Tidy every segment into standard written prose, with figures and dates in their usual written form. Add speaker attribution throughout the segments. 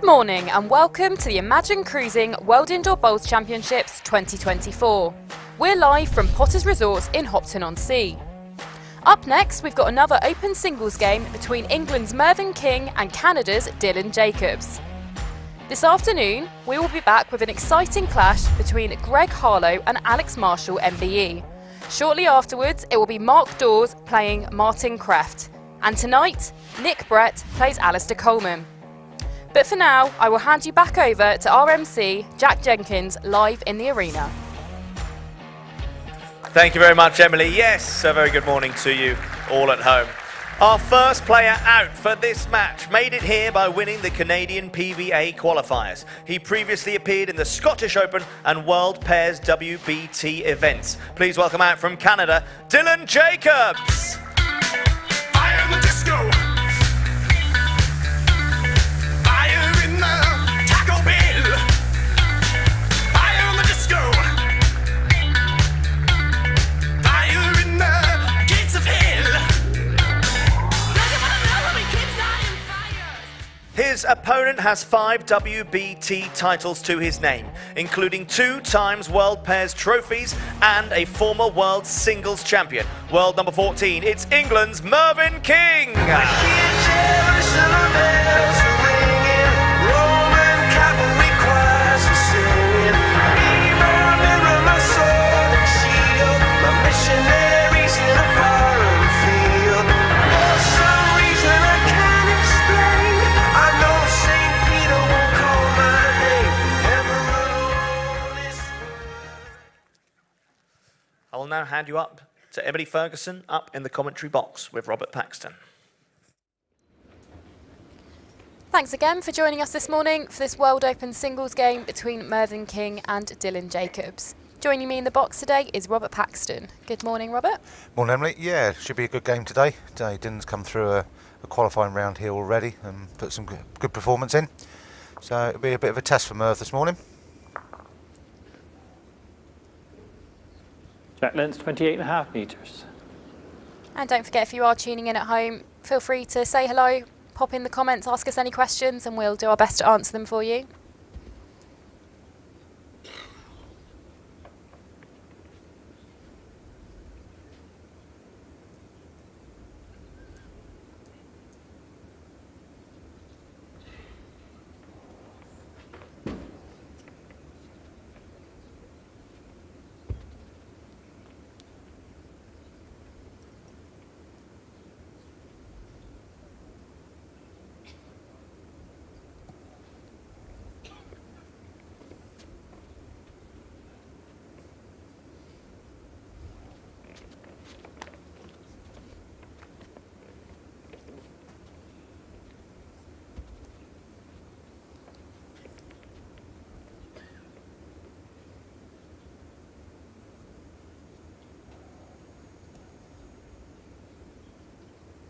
Speaker 1: Good morning and welcome to the Imagine Cruising World Indoor Bowls Championships 2024. We're live from Potter's Resorts in Hopton-on-Sea. Up next, we've got another open singles game between England's Mervyn King and Canada's Dylan Jacobs. This afternoon, we will be back with an exciting clash between Greg Harlow and Alex Marshall MBE. Shortly afterwards, it will be Mark Dawes playing Martin Kraft. And tonight, Nick Brett plays Alistair Coleman. But for now, I will hand you back over to RMC Jack Jenkins live in the arena.
Speaker 2: Thank you very much, Emily. Yes, a very good morning to you all at home. Our first player out for this match made it here by winning the Canadian PBA qualifiers. He previously appeared in the Scottish Open and World Pairs WBT events. Please welcome out from Canada, Dylan Jacobs.
Speaker 3: I am the disco. Fire in the Taco Bell. Fire in the disco. Fire in the gates of hell. Doesn't wanna know how many kids die in fires.
Speaker 2: His opponent has 5 WBT titles to his name, including 2 times World Pairs trophies and a former World Singles Champion. World number 14, it's England's Mervyn King. I will now hand you up to Emily Ferguson up in the commentary box with Robert Paxton.
Speaker 1: Thanks again for joining us this morning for this World Open singles game between Mervyn King and Dylan Jacobs. Joining me in the box today is Robert Paxton. Good morning, Robert.
Speaker 4: Morning, Emily. Yeah, should be a good game today. Dylan's come through a qualifying round here already and put some good performance in. So it'll be a bit of a test for Merv this morning.
Speaker 5: Track length 28.5 metres.
Speaker 1: And don't forget, if you are tuning in at home, feel free to say hello, pop in the comments, ask us any questions, and we'll do our best to answer them for you.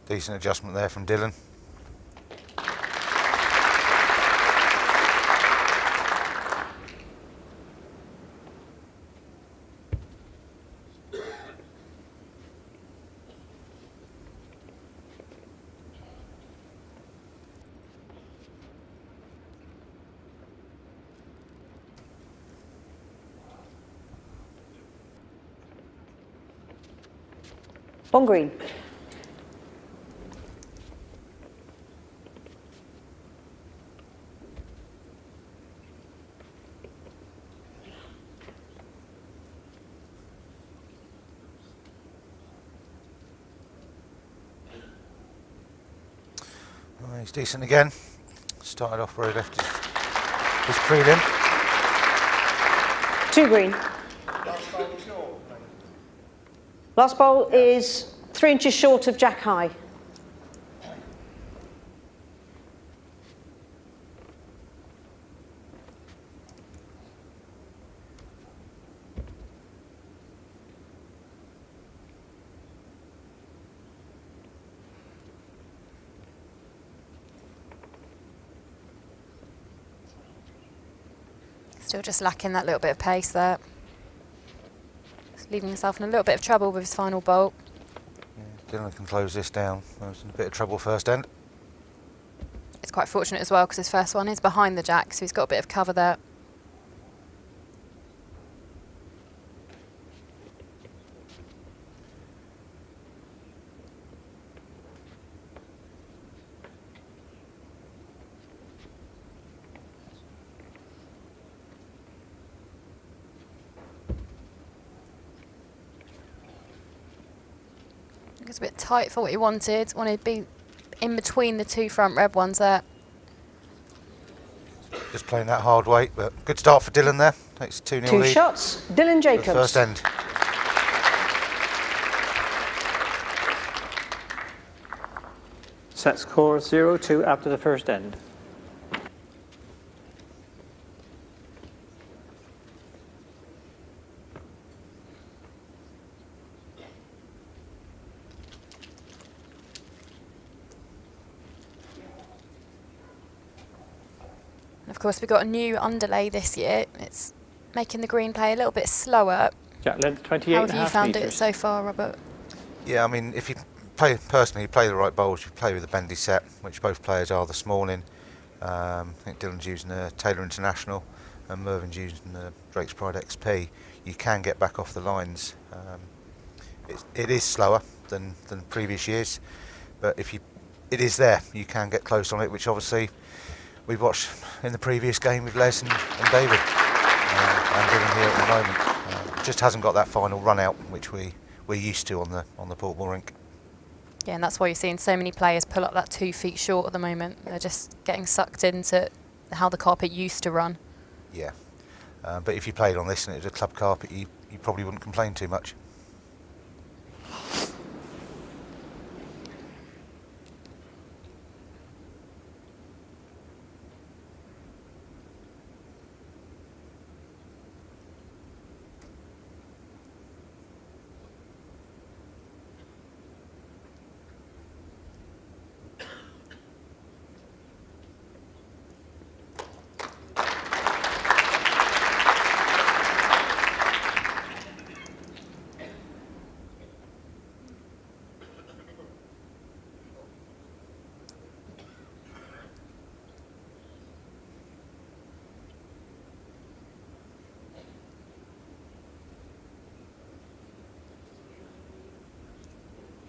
Speaker 4: Decent adjustment there from Dylan.
Speaker 6: On green.
Speaker 4: Oh, he's decent again. Started off where he left his prelim.
Speaker 6: 2 green. Last bowl is 3 inches short of jack high.
Speaker 1: Still just lacking that little bit of pace there. Leaving himself in a little bit of trouble with his final bolt.
Speaker 4: Yeah, Dylan can close this down. I was in a bit of trouble first end.
Speaker 1: It's quite fortunate as well because his first one is behind the jack, so he's got a bit of cover there. It's a bit tight for what he wanted. Wanted to be in between the two front red ones there.
Speaker 4: Just playing that hard weight, but good start for Dylan there. Takes 2-0
Speaker 6: 2
Speaker 4: lead.
Speaker 6: shots. Dylan
Speaker 4: for
Speaker 6: Jacobs.
Speaker 4: the first end.
Speaker 5: Set score 0-2 after the first end.
Speaker 1: Of course, we've got a new underlay this year. It's making the green play a little bit slower.
Speaker 5: Jack length 28
Speaker 1: How
Speaker 5: and
Speaker 1: have
Speaker 5: a
Speaker 1: you
Speaker 5: half
Speaker 1: found
Speaker 5: metres.
Speaker 1: it so far, Robert?
Speaker 4: Yeah, I mean, if you play personally, you play the right bowls, you play with a bendy set, which both players are this morning. I think Dylan's using a Taylor International and Mervyn's using the Drake's Pride XP. You can get back off the lines. It is slower than previous years, but if it is there, you can get close on it, which obviously we've watched in the previous game with Les and David and Dylan here at the moment. Just hasn't got that final run out, which we're used to on the portable rink.
Speaker 1: Yeah, and that's why you're seeing so many players pull up that 2 feet short at the moment. They're just getting sucked into how the carpet used to run.
Speaker 4: Yeah, but if you played on this and it was a club carpet, you probably wouldn't complain too much.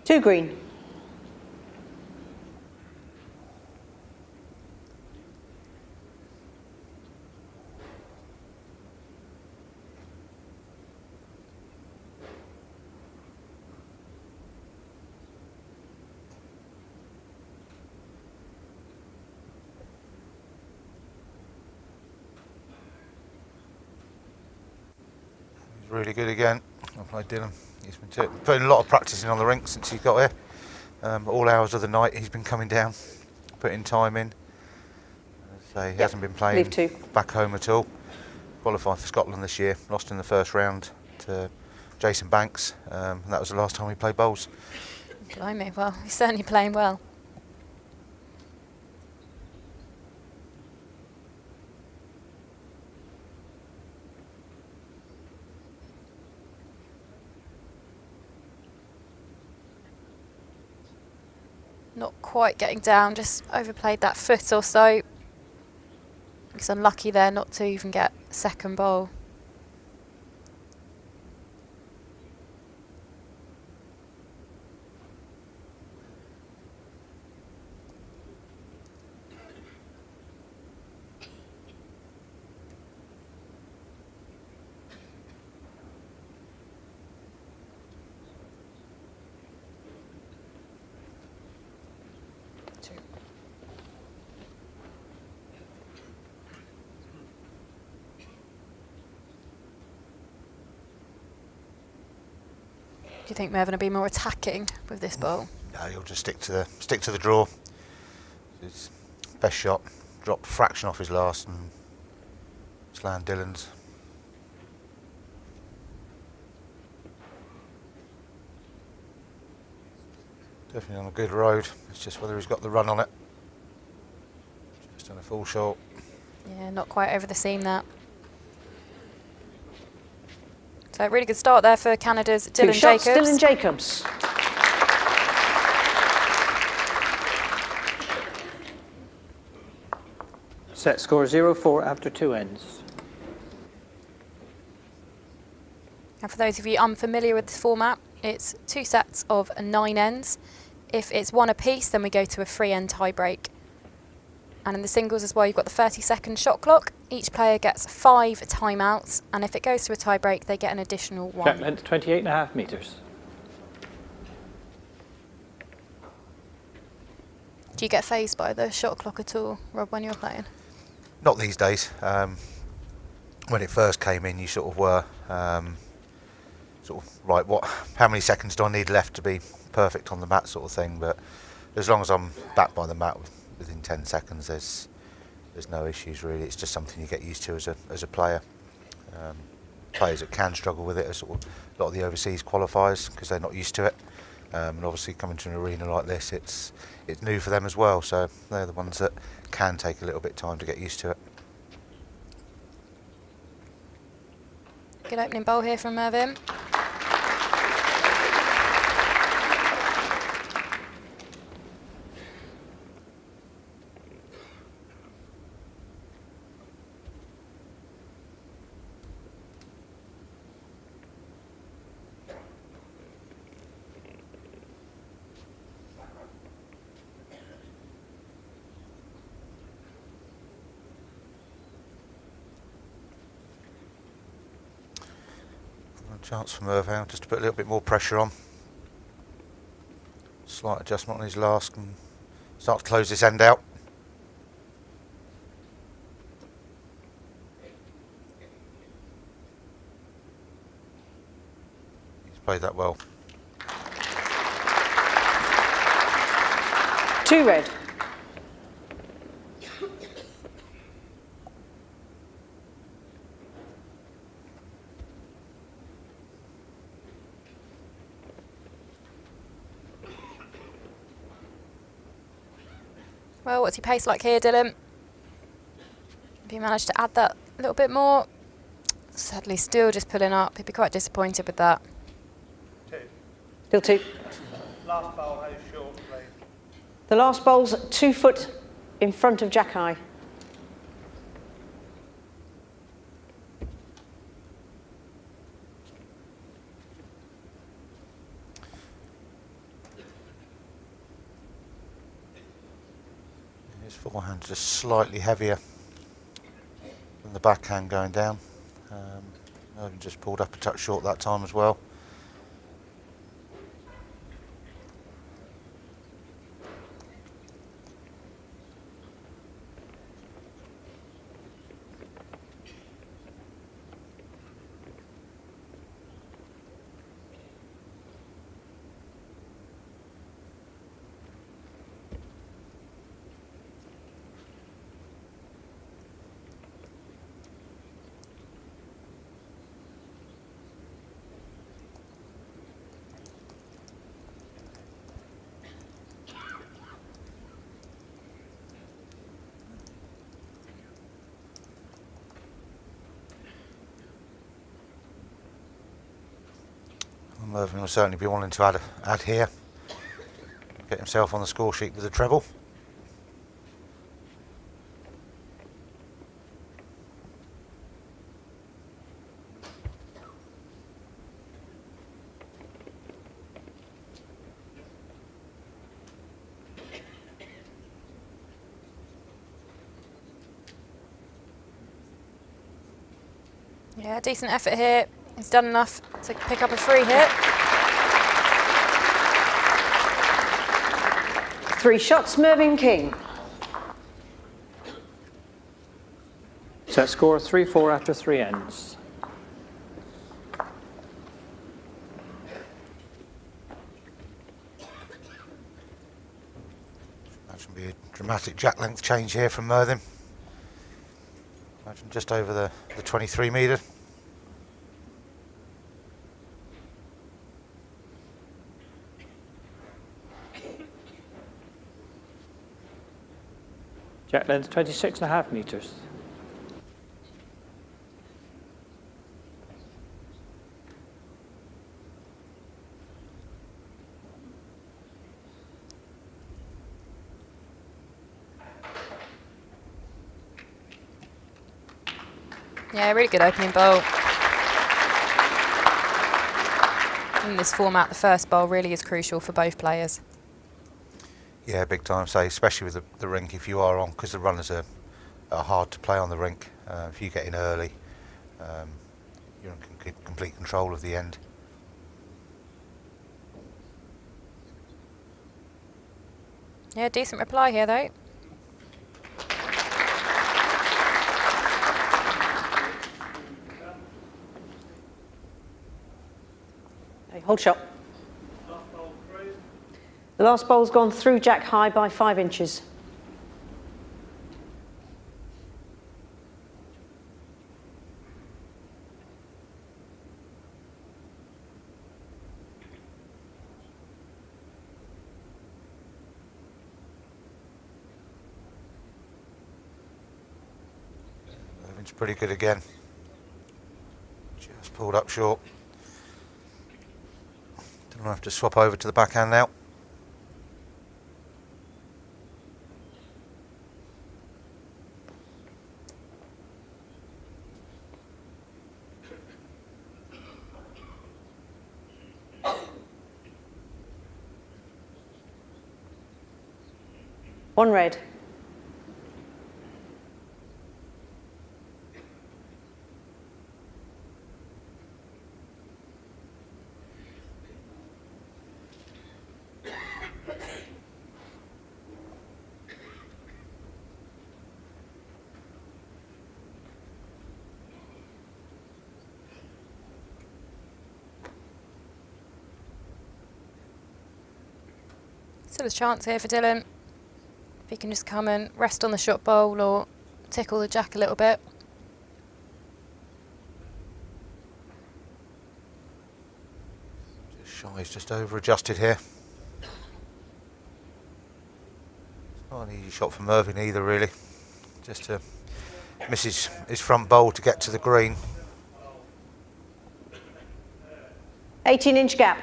Speaker 6: Two green.
Speaker 4: He's really good again. I'll play Dylan. He's been putting a lot of practice in on the rink since he got here. All hours of the night he's been coming down, putting time in. So he hasn't been playing
Speaker 6: leave two.
Speaker 4: back home at all. Qualified for Scotland this year, lost in the first round to Jason Banks, and that was the last time he played bowls.
Speaker 1: Blimey, well, he's certainly playing well. Not quite getting down, just overplayed that foot or so. He's unlucky there not to even get second bowl. Do you think Mervyn will be more attacking with this bowl?
Speaker 4: No, he'll just stick to the draw. His best shot, dropped a fraction off his last, and slammed Dylan's. Definitely on a good road. It's just whether he's got the run on it. Just on a full shot.
Speaker 1: Yeah, not quite over the seam that. So really good start there for Canada's
Speaker 6: Two
Speaker 1: Dylan
Speaker 6: shots.
Speaker 1: Jacobs.
Speaker 6: Dylan Jacobs.
Speaker 5: Set score 0-4 after 2 ends.
Speaker 1: And for those of you unfamiliar with this format, it's 2 sets of 9 ends. If it's 1 apiece, then we go to a 3-end tie-break. And in the singles as well, you've got the 30-second shot clock. Each player gets 5 timeouts, and if it goes to a tie-break, they get an additional 1.
Speaker 5: Jack length 28.5 metres.
Speaker 1: Do you get fazed by the shot clock at all, Rob, when you're playing?
Speaker 4: Not these days. When it first came in, you sort of were sort of right. How many seconds do I need left to be perfect on the mat, sort of thing? But as long as I'm back by the mat within 10 seconds, there's no issues really. It's just something you get used to as a player. Players that can struggle with it are sort of a lot of the overseas qualifiers because they're not used to it. And obviously coming to an arena like this, it's new for them as well. So they're the ones that can take a little bit of time to get used to it.
Speaker 1: Good opening bowl here from Mervyn.
Speaker 4: Chance for Mervyn just to put a little bit more pressure on. Slight adjustment on his last and start to close this end out. He's played that well.
Speaker 6: 2 red.
Speaker 1: Well, what's your pace like here, Dylan? Have you managed to add that a little bit more? Sadly, still just pulling up. He'd be quite disappointed with that.
Speaker 6: Still 2.
Speaker 2: Last bowl, how short, please?
Speaker 6: The last bowl's 2 foot in front of Jack-Eye.
Speaker 4: His forehand just slightly heavier than the backhand going down. Mervyn just pulled up a touch short that time as well. Mervyn will certainly be wanting to add here, get himself on the score sheet with a treble.
Speaker 1: Yeah, decent effort here. He's done enough to pick up a free hit.
Speaker 6: 3 shots, Mervyn King.
Speaker 5: Set score 3-4 after 3 ends.
Speaker 4: That should be a dramatic jack length change here from Mervyn. Imagine just over the 23 metre.
Speaker 5: Jack length 26.5 metres.
Speaker 1: Yeah, really good opening bowl. In this format, the first bowl really is crucial for both players.
Speaker 4: Yeah, big time. Say, especially with the rink, if you are on, because the runners are hard to play on the rink. If you get in early, you're in complete control of the end.
Speaker 1: Yeah, decent reply here though.
Speaker 6: Okay, hold shot. The last bowl's gone through Jack high by 5 inches.
Speaker 4: Mervyn's pretty good again. Just pulled up short. Don't have to swap over to the backhand now.
Speaker 6: One red.
Speaker 1: Still a chance here for Dylan. If he can just come and rest on the shot bowl or tickle the jack a little bit.
Speaker 4: Shy's just over adjusted here. It's not an easy shot for Mervyn either, really. Just to miss his front bowl to get to the green.
Speaker 6: 18-inch gap.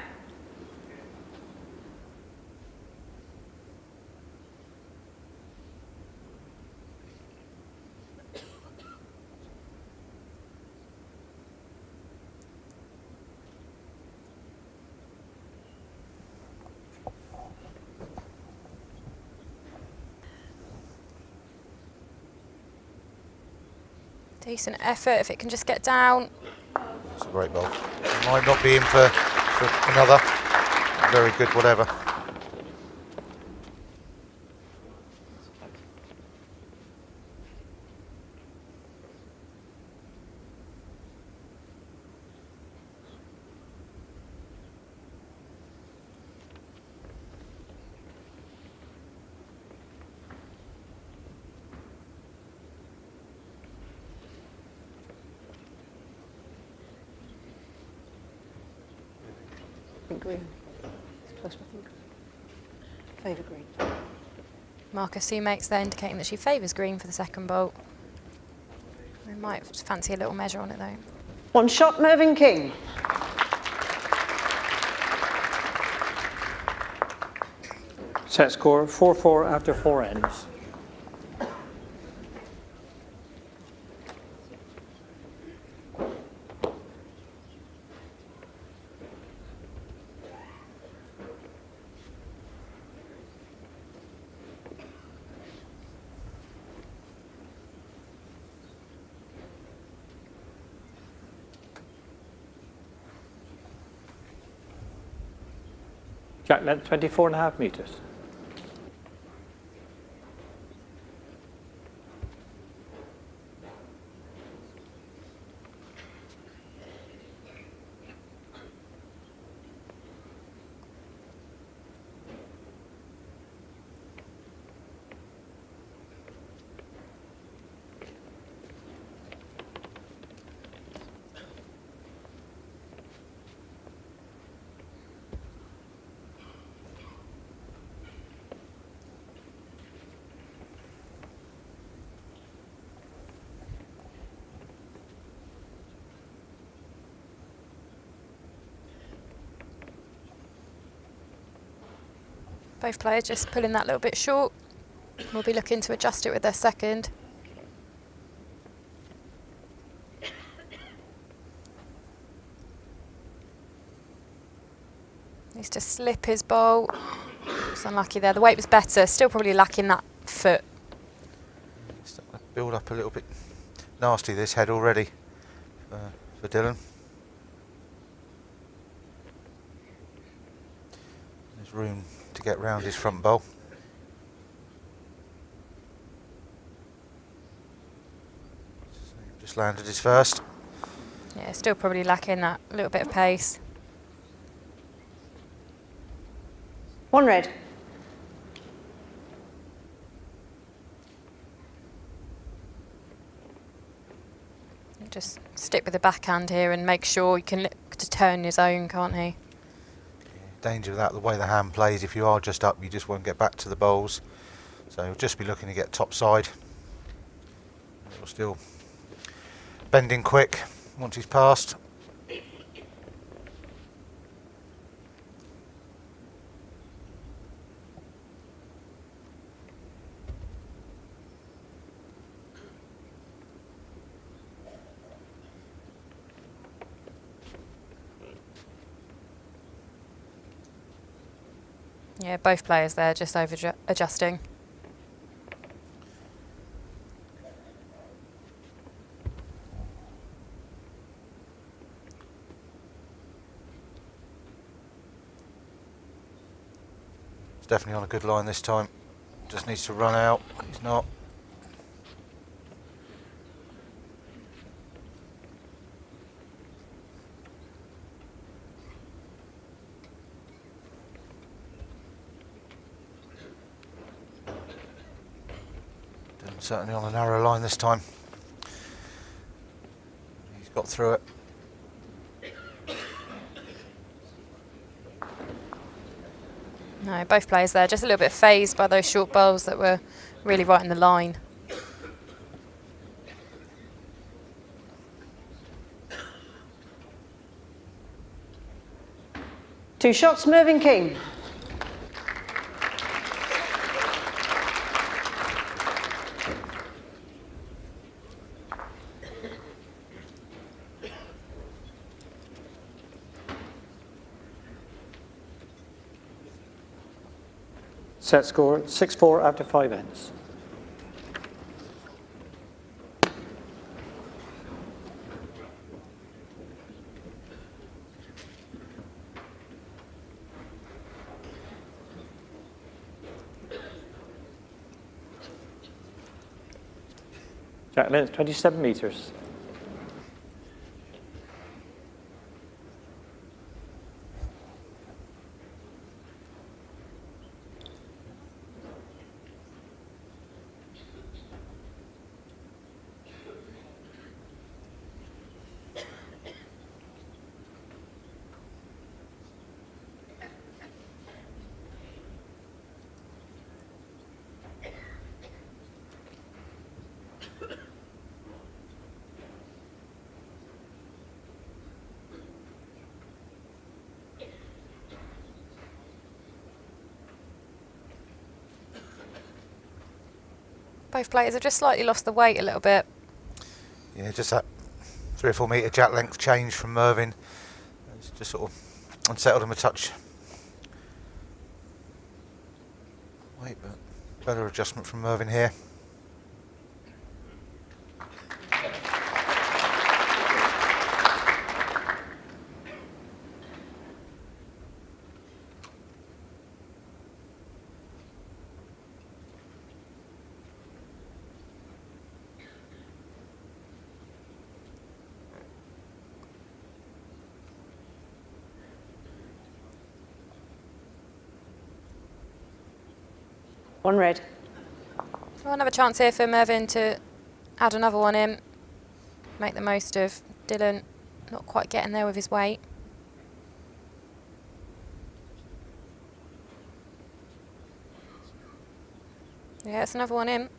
Speaker 1: Decent effort if it can just get down.
Speaker 4: It's a great bowl. Might not be in for another. Very good, whatever.
Speaker 6: Green. It's close, I think. Favour green.
Speaker 1: Marcus makes there indicating that she favours green for the second bolt. We might fancy a little measure on it though.
Speaker 6: One shot, Mervyn King.
Speaker 5: Set score 4-4 after 4 ends. Jack length 24.5 metres.
Speaker 1: Both players just pulling that little bit short. We'll be looking to adjust it with their second. Needs to slip his bowl. It's unlucky there. The weight was better. Still probably lacking that foot.
Speaker 4: Starting to build up a little bit nasty, this head already for Dylan. There's room to get round his front bowl. So just landed his first.
Speaker 1: Yeah, still probably lacking that little bit of pace.
Speaker 6: 1 red.
Speaker 1: Just stick with the backhand here and make sure he can look to turn his own, can't he?
Speaker 4: Danger of that, the way the hand plays, if you are just up, you just won't get back to the bowls. So you'll just be looking to get top side. It'll still bending quick once he's passed.
Speaker 1: Yeah, both players there just over adjusting.
Speaker 4: He's definitely on a good line this time. Just needs to run out. He's not. Certainly on a narrow line this time. He's got through it.
Speaker 1: No, both players there just a little bit phased by those short bowls that were really right in the line.
Speaker 6: Two shots, Mervyn King.
Speaker 5: Set score 6-4 after 5 ends. Jack length 27 metres.
Speaker 1: Both players have just slightly lost the weight a little bit.
Speaker 4: Yeah, just that 3 or 4 metre jack length change from Mervyn. It's just sort of unsettled him a touch. Wait, but better adjustment from Mervyn here.
Speaker 6: One red.
Speaker 1: Well, another chance here for Mervyn to add another one in. Make the most of Dylan not quite getting there with his weight. Yeah, it's another one in.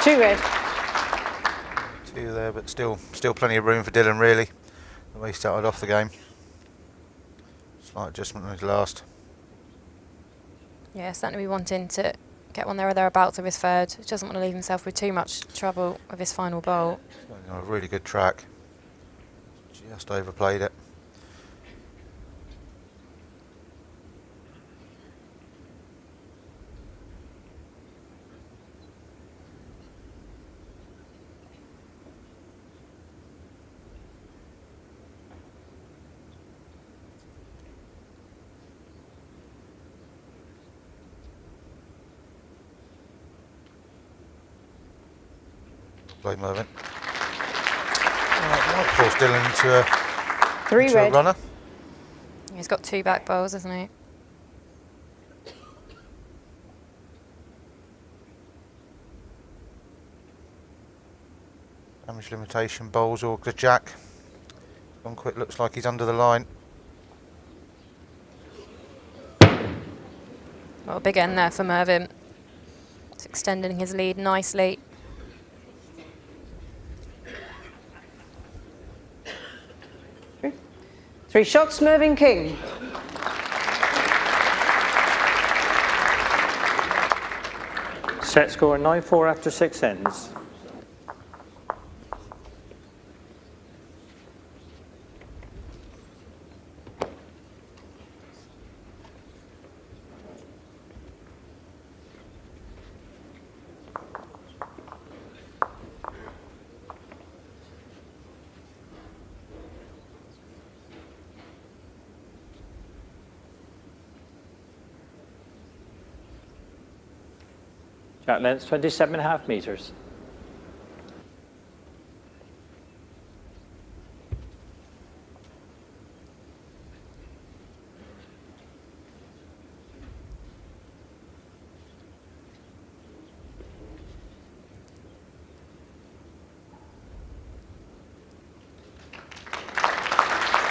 Speaker 6: 2 red.
Speaker 4: 2 there, but still plenty of room for Dylan, really, the way he started off the game. Slight adjustment on his last.
Speaker 1: Yeah, certainly be wanting to get one there or thereabouts of his third. He doesn't want to leave himself with too much trouble with his final bowl.
Speaker 4: He's on a really good track. Just overplayed it. Play Mervyn. Might force Dylan into a,
Speaker 6: 3
Speaker 4: into a
Speaker 6: red.
Speaker 4: runner.
Speaker 1: He's got 2 back bowls, hasn't he?
Speaker 4: Damage limitation bowls or the jack. Gone quick, looks like he's under the line.
Speaker 1: Well, a big end there for Mervyn. It's extending his lead nicely.
Speaker 6: Three shots, Mervyn King.
Speaker 5: Set score 9-4 after 6 ends. Jack length 27.5 metres.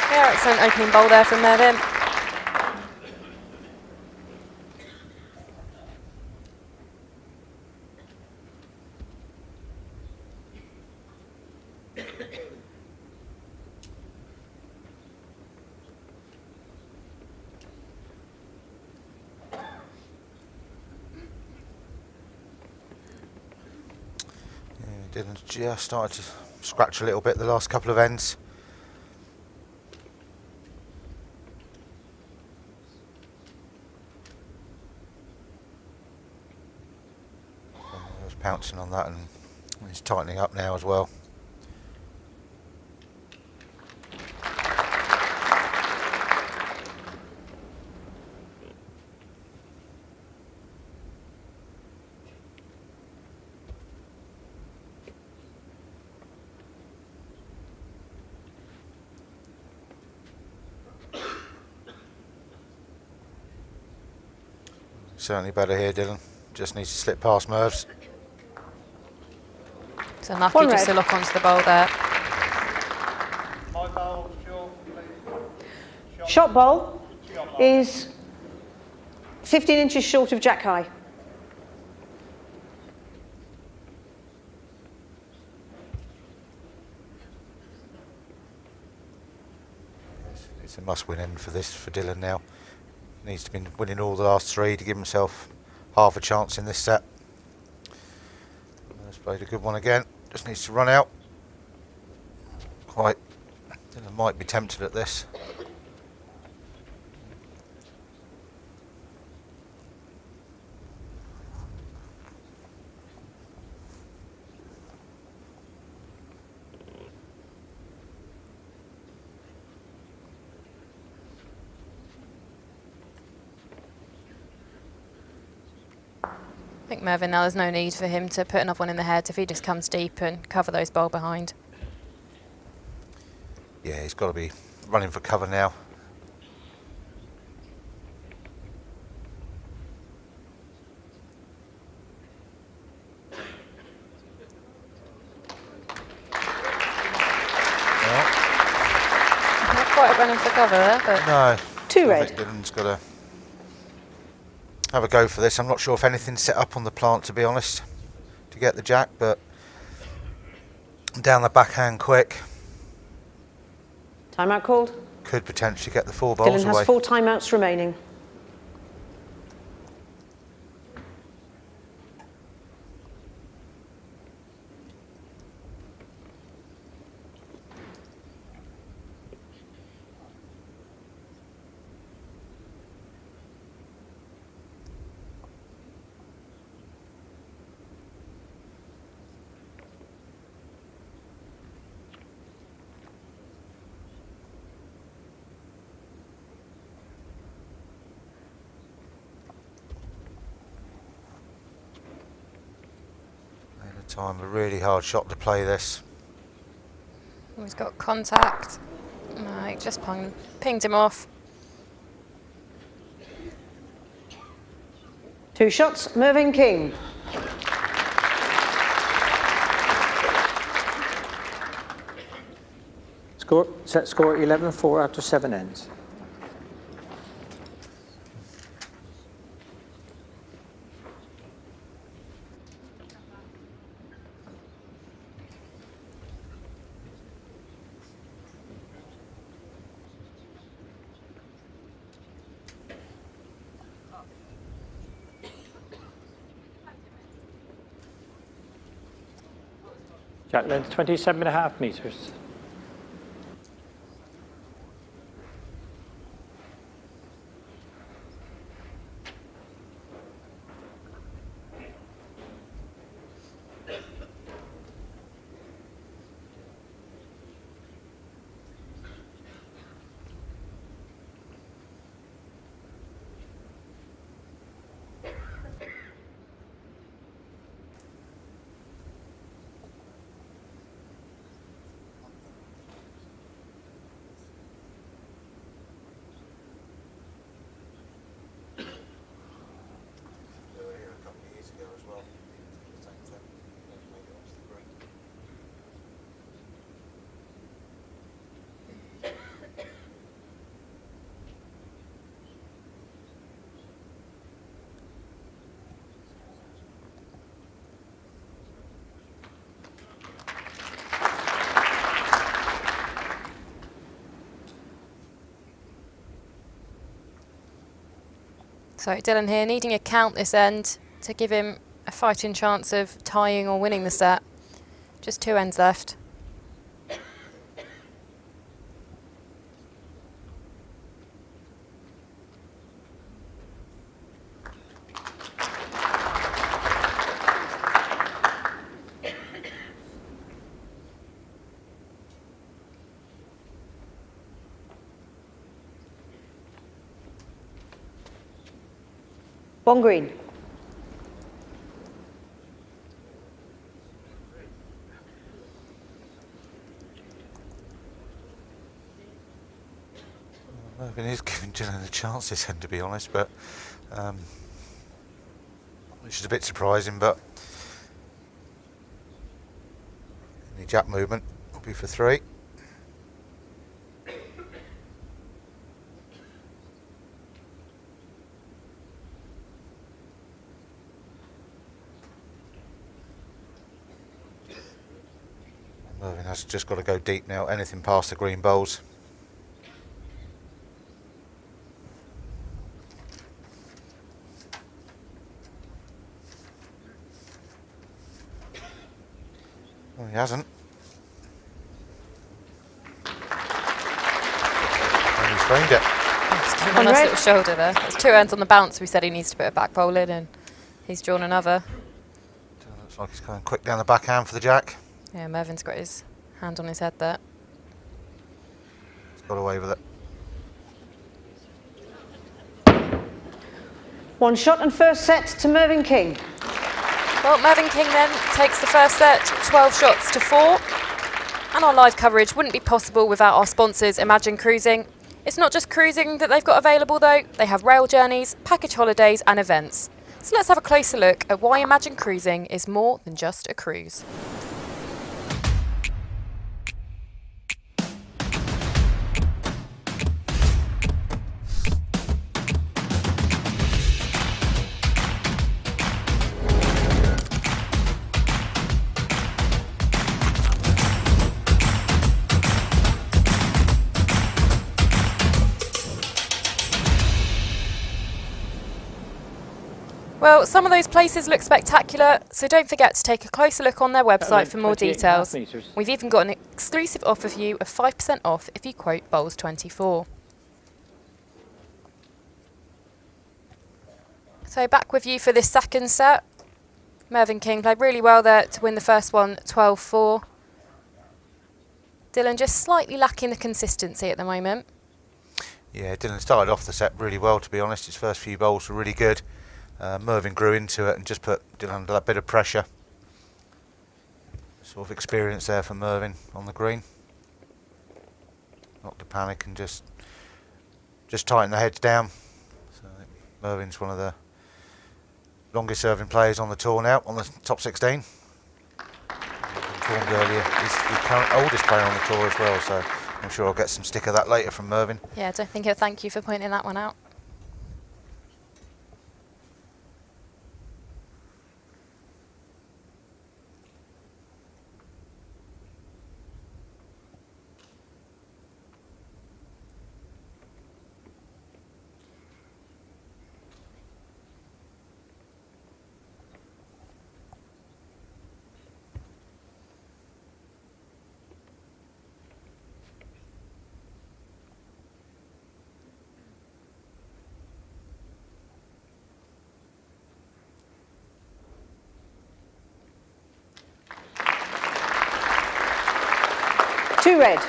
Speaker 1: Yeah, excellent opening bowl there from Mervyn.
Speaker 4: Dylan's just started to scratch a little bit the last couple of ends. He was pouncing on that and he's tightening up now as well. Certainly better here, Dylan. Just needs to slip past Mervs.
Speaker 1: It's unlucky just to lock onto the bowl there.
Speaker 6: Shot bowl is 15 inches short of jack high.
Speaker 4: It's a must-win end for this for Dylan now. Needs to be winning all the last 3 to give himself half a chance in this set. He's played a good one again. Just needs to run out. Quite. Dylan might be tempted at this.
Speaker 1: I think Mervyn, now there's no need for him to put another one in the head if he just comes deep and cover those bowl behind.
Speaker 4: Yeah, he's got to be running for cover now.
Speaker 1: Not quite running for cover there, but
Speaker 4: No.
Speaker 6: 2
Speaker 4: I
Speaker 6: red.
Speaker 4: think Dylan's got to have a go for this. I'm not sure if anything's set up on the plant, to be honest, to get the jack, but down the backhand quick.
Speaker 6: Timeout called.
Speaker 4: Could potentially get the 4 bowls
Speaker 6: Dylan has
Speaker 4: away.
Speaker 6: 4 timeouts remaining.
Speaker 4: time, a really hard shot to play this.
Speaker 1: He's got contact. No, he just pinged him off.
Speaker 6: 2 shots, Mervyn King.
Speaker 5: Set score 11-4 after 7 ends. Jack length 27.5 metres.
Speaker 1: So Dylan here needing a count this end to give him a fighting chance of tying or winning the set. Just 2 ends left.
Speaker 6: One green.
Speaker 4: Mervyn is giving Dylan a chance this end, to be honest, but which is a bit surprising, but the jack movement will be for 3. Mervyn has just got to go deep now, anything past the green bowls. Well, he hasn't. And he's framed it.
Speaker 1: He's doing a nice little shoulder there. There's 2 ends on the bounce. We said he needs to put a back bowl in, and he's drawn another.
Speaker 4: Looks like he's going quick down the backhand for the jack.
Speaker 1: Yeah, Mervyn's got his hand on his head there.
Speaker 4: He's got away with it.
Speaker 6: 1 shot and first set to Mervyn King.
Speaker 1: Well, Mervyn King then takes the first set 12 shots to 4. And our live coverage wouldn't be possible without our sponsors, Imagine Cruising. It's not just cruising that they've got available though, they have rail journeys, package holidays and events. So let's have a closer look at why Imagine Cruising is more than just a cruise. Well, some of those places look spectacular, so don't forget to take a closer look on their website for more details. We've even got an exclusive offer for you of 5% off if you quote Bowls24. So back with you for this second set. Mervyn King played really well there to win the first one 12-4. Dylan just slightly lacking the consistency at the moment.
Speaker 4: Yeah, Dylan started off the set really well, to be honest. His first few bowls were really good. Mervyn grew into it and just put Dylan under that bit of pressure. sort of experience there for Mervyn on the green. Not to panic and just tighten the heads down. So I think Mervyn's one of the longest serving players on the tour now, on the top 16. Informed earlier, he's the current oldest player on the tour as well, so I'm sure I'll get some stick of that later from Mervyn.
Speaker 1: Yeah, I don't think he'll thank you for pointing that one out.
Speaker 6: Two red.
Speaker 4: A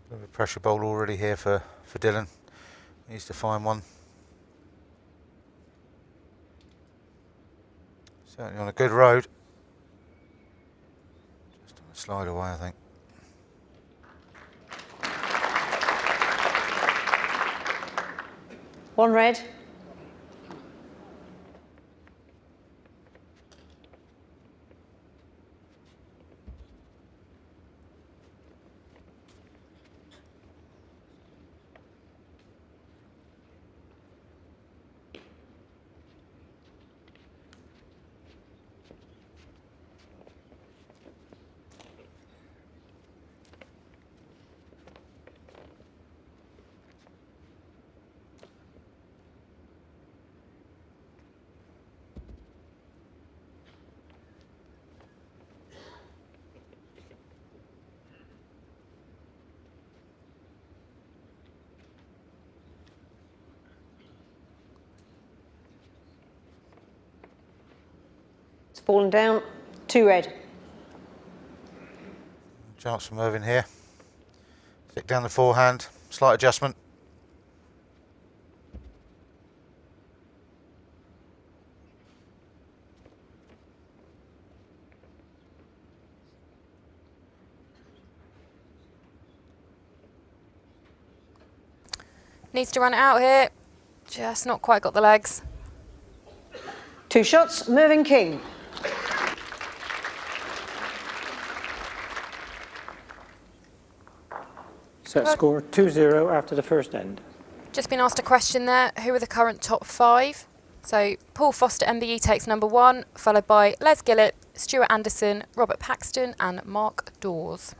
Speaker 4: bit of a pressure bowl already here for Dylan. Needs to find one. Certainly on a good road. Just on a slide away, I think.
Speaker 6: One red. It's fallen down. Two red.
Speaker 4: Chance for Mervyn here. Stick down the forehand. Slight adjustment.
Speaker 1: Needs to run it out here. Just not quite got the legs.
Speaker 6: Two shots. Mervyn King.
Speaker 5: Set score 2-0 after the first end.
Speaker 1: Just been asked a question there. Who are the current top 5? So Paul Foster MBE takes number 1, followed by Les Gillett, Stuart Anderson, Robert Paxton and Mark Dawes.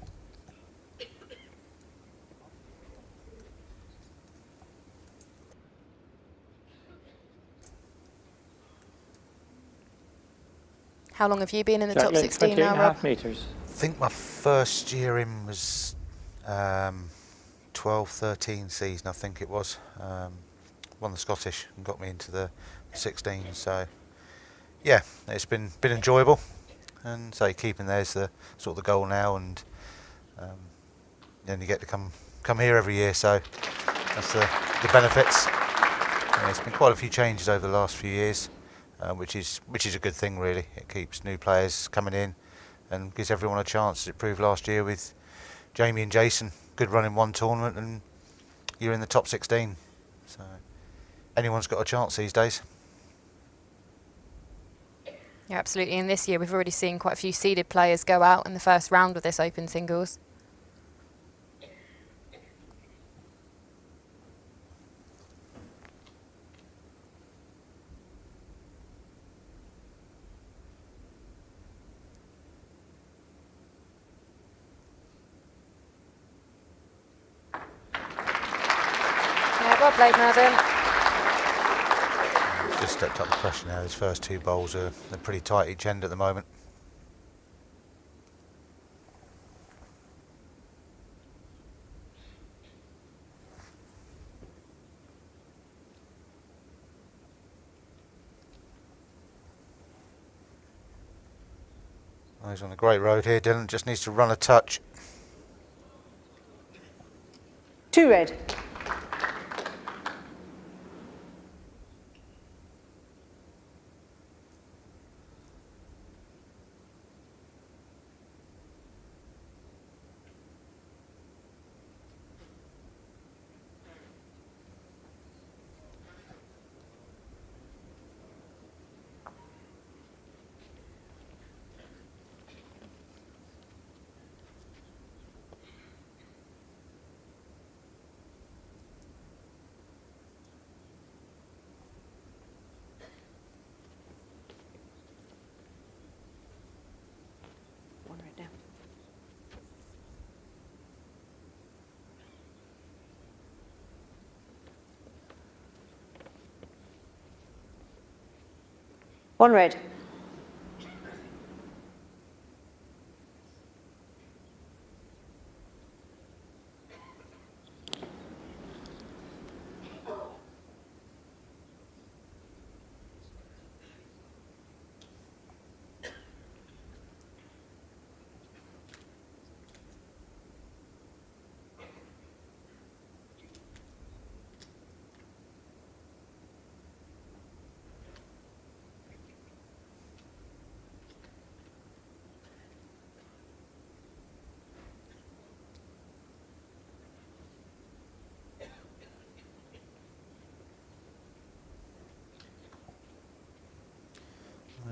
Speaker 1: How long have you been in the top 16 now, Rob?
Speaker 5: Meters.
Speaker 4: I think my first year in was 12-13 season, I think it was. Won the Scottish and got me into the 16. So yeah, it's been enjoyable, and so keeping there's the sort of the goal now, and then you get to come here every year, so that's the benefits. Yeah, it's been quite a few changes over the last few years, which is a good thing really. It keeps new players coming in and gives everyone a chance, as it proved last year with Jamie and Jason. Good run in one tournament and you're in the top 16. So anyone's got a chance these days.
Speaker 1: Yeah, absolutely. And this year we've already seen quite a few seeded players go out in the first round of this Open Singles. Well played, Mervyn.
Speaker 4: Just stepped up the pressure now. His first two bowls are pretty tight each end at the moment. Oh, he's on a great road here, Dylan. Just needs to run a touch.
Speaker 6: Two red. One red.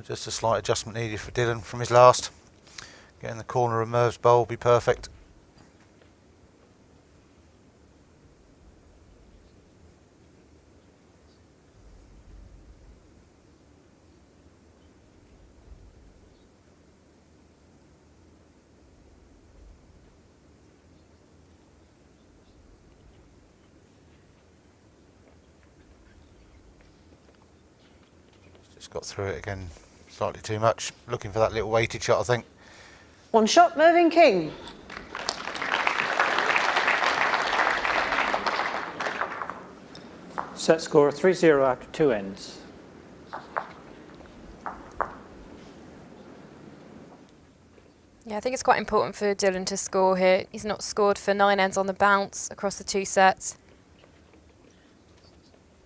Speaker 4: Just a slight adjustment needed for Dylan from his last. Getting the corner of Merv's bowl will be perfect. Just got through it again slightly too much. Looking for that little weighted shot, I think.
Speaker 6: One shot, Mervyn King.
Speaker 5: Set score 3-0 after 2 ends.
Speaker 1: Yeah, I think it's quite important for Dylan to score here. He's not scored for 9 ends on the bounce across the 2 sets.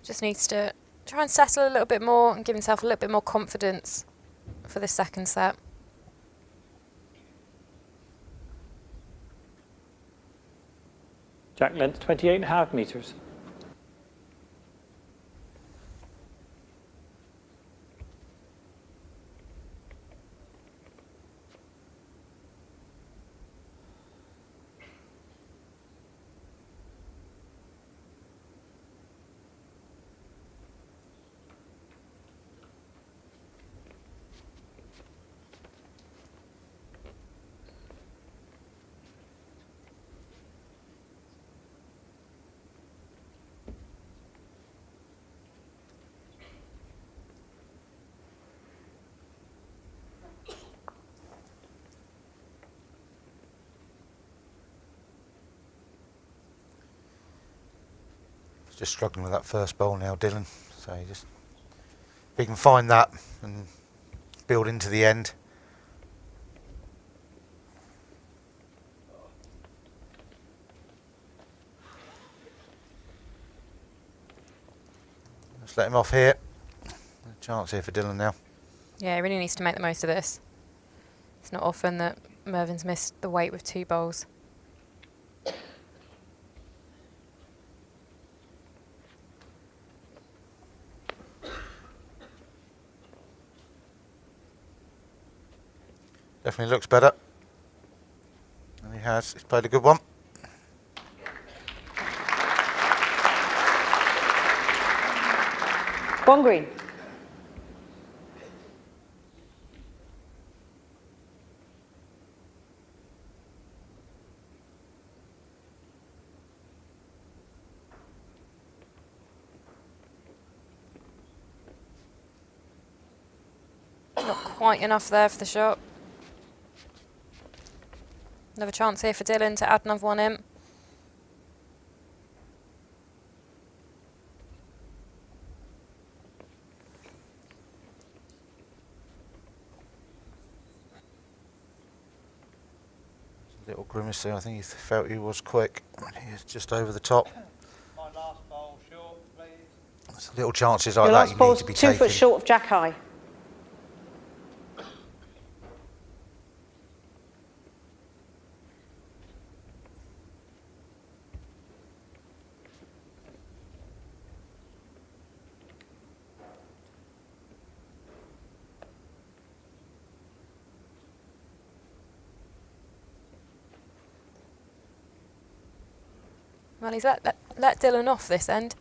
Speaker 1: Just needs to try and settle a little bit more and give himself a little bit more confidence for the second set.
Speaker 5: Jack length 28.5 metres.
Speaker 4: Just struggling with that first bowl now, Dylan. So if he can find that and build into the end. Let's let him off here. A chance here for Dylan now.
Speaker 1: Yeah, he really needs to make the most of this. It's not often that Mervyn's missed the weight with 2 bowls.
Speaker 4: Definitely looks better. And he has. He's played a good one.
Speaker 6: One green.
Speaker 1: Not quite enough there for the shot. Another chance here for Dylan to add another one in.
Speaker 4: Little grimace there. I think he felt he was quick. He's just over the top.
Speaker 2: My last bowl short, please.
Speaker 4: There's little chances like
Speaker 6: Your
Speaker 4: that
Speaker 6: last
Speaker 4: you need
Speaker 6: ball's
Speaker 4: to be
Speaker 6: 2
Speaker 4: taking.
Speaker 6: foot short of Jack high.
Speaker 1: Well, he's let Dylan off this end.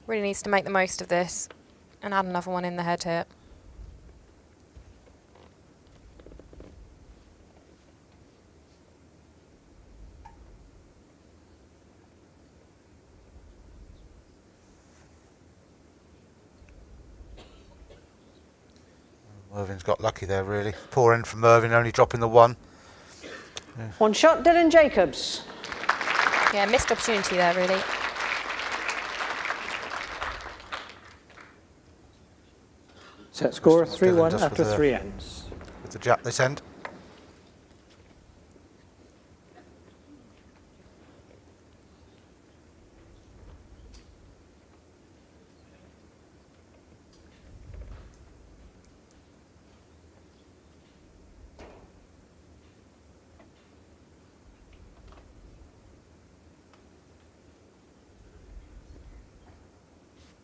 Speaker 1: Really needs to make the most of this and add another one in the head here.
Speaker 4: Mervyn's got lucky there, really. Poor end from Mervyn, only dropping the 1.
Speaker 6: One shot, Dylan Jacobs.
Speaker 1: Yeah, missed opportunity there, really.
Speaker 5: Set score
Speaker 4: That's what Dylan
Speaker 5: 3-1
Speaker 4: does
Speaker 5: after
Speaker 4: with the-
Speaker 5: 3 ends.
Speaker 4: With the jab this end.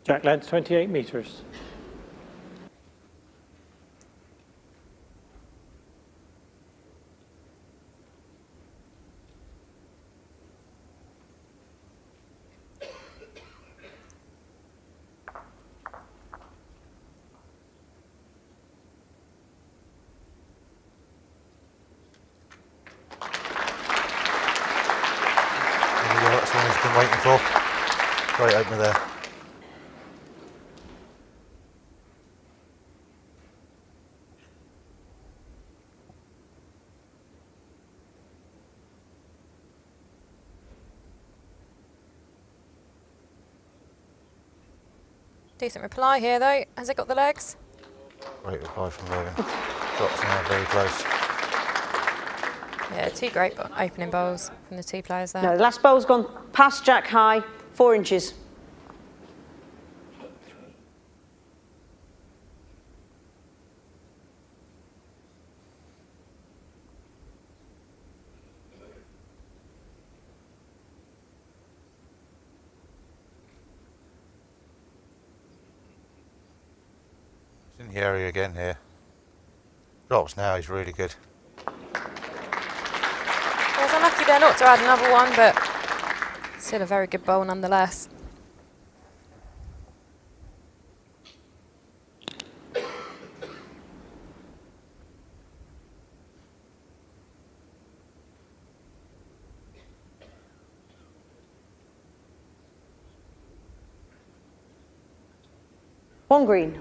Speaker 5: Jack length 28 metres.
Speaker 4: There we go, that's the one he's been waiting for. Great opener there.
Speaker 1: Decent reply here, though. Has it got the legs?
Speaker 4: Great reply from Mervyn. Drops now very close.
Speaker 1: Yeah, 2 great opening bowls from the 2 players there.
Speaker 6: No, the last bowl's gone past Jack high, 4 inches.
Speaker 4: He's in the area again here. Drops now, he's really good.
Speaker 1: I was unlucky there not to add another one, but still a very good bowl nonetheless.
Speaker 6: One green.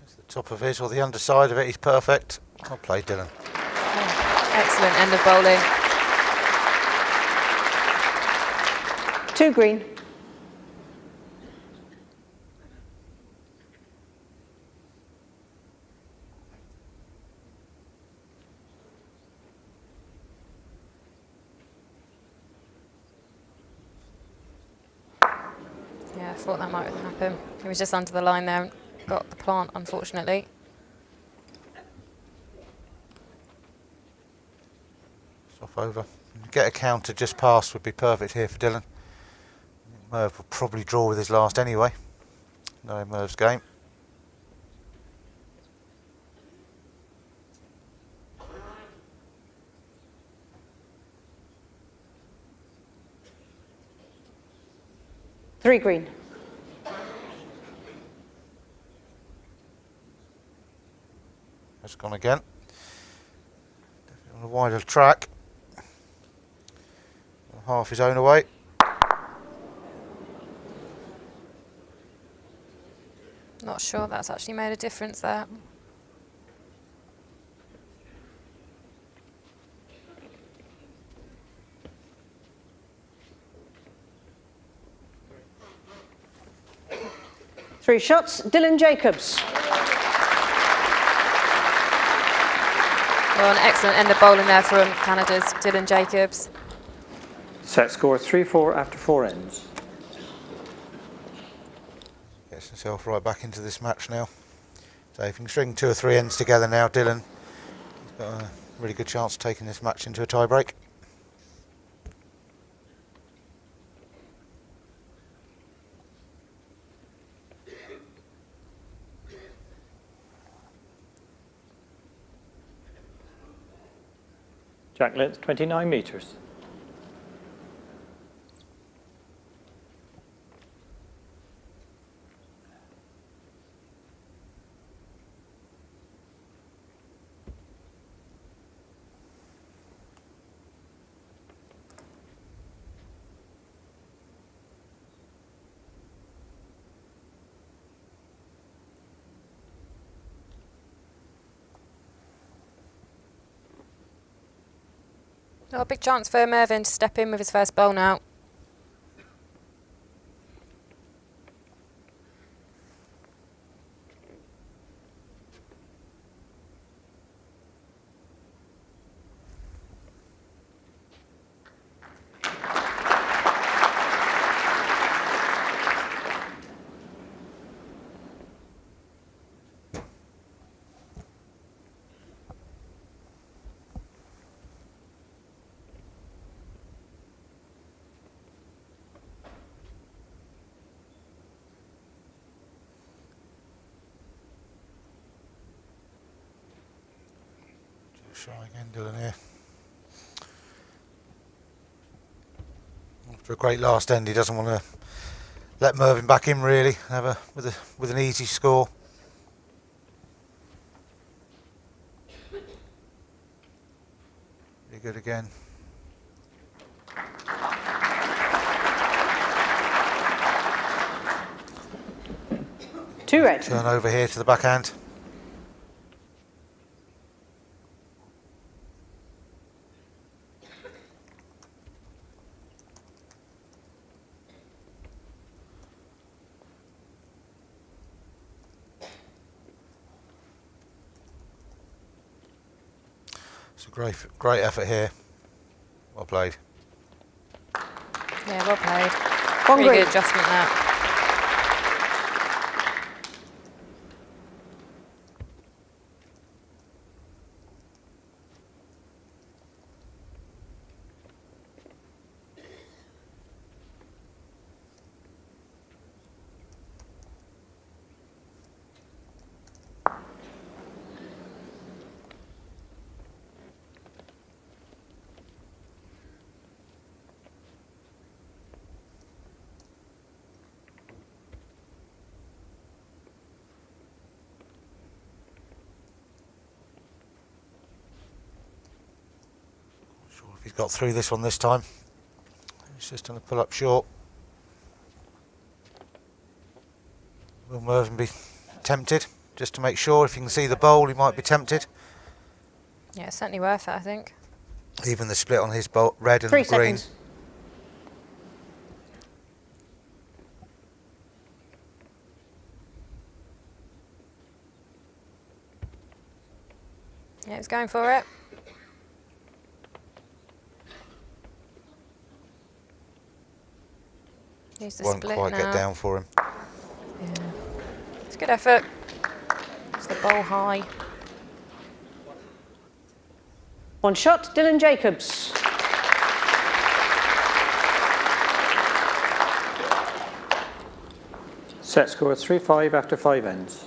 Speaker 4: That's the top of his or the underside of it, he's perfect. Well played, Dylan.
Speaker 1: Excellent end of bowling.
Speaker 6: 2 green.
Speaker 1: Yeah, I thought that might happen. He was just under the line there and got the plant, unfortunately.
Speaker 4: It's off over. Get a counter just past would be perfect here for Dylan. Merv will probably draw with his last anyway. No Merv's game.
Speaker 6: Three green.
Speaker 4: That's gone again. Definitely on a wider track. Half his own away.
Speaker 1: Not sure that's actually made a difference there.
Speaker 6: Three shots, Dylan Jacobs.
Speaker 1: Well, an excellent end of bowling there from Canada's Dylan Jacobs.
Speaker 5: Set score 3-4 after 4 ends.
Speaker 4: Gets himself right back into this match now. So if he can string 2 or 3 ends together now, Dylan, he's got a really good chance of taking this match into a tie break.
Speaker 5: Jack length 29 metres.
Speaker 1: Oh, a big chance for Mervyn to step in with his first bowl now.
Speaker 4: Try again, Dylan here. After a great last end, he doesn't want to let Mervyn back in really. With an easy score. Be good again.
Speaker 6: Two red.
Speaker 4: Turn over here to the backhand. It's a great effort here. Well played.
Speaker 1: Yeah, well played.
Speaker 6: One
Speaker 1: Really
Speaker 6: green.
Speaker 1: good adjustment there.
Speaker 4: Sure if he's got through this one this time. He's just going to pull up short. Will Mervyn be tempted? Just to make sure, if you can see the bowl, he might be tempted.
Speaker 1: Yeah, it's certainly worth it, I think.
Speaker 4: Even the split on his bowl, red and
Speaker 6: 3
Speaker 4: green.
Speaker 6: seconds.
Speaker 1: Yeah, he's going for it. Use the
Speaker 4: Won't
Speaker 1: split
Speaker 4: quite
Speaker 1: now.
Speaker 4: get down for him.
Speaker 1: Yeah. It's a good effort. It's the bowl high.
Speaker 6: One shot, Dylan Jacobs.
Speaker 5: Set score 3-5 after 5 ends.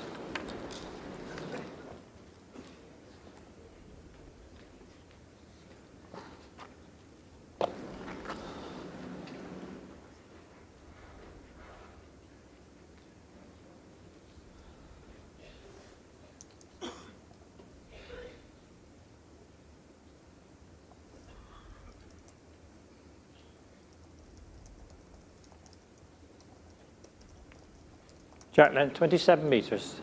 Speaker 5: Jack length 27 metres.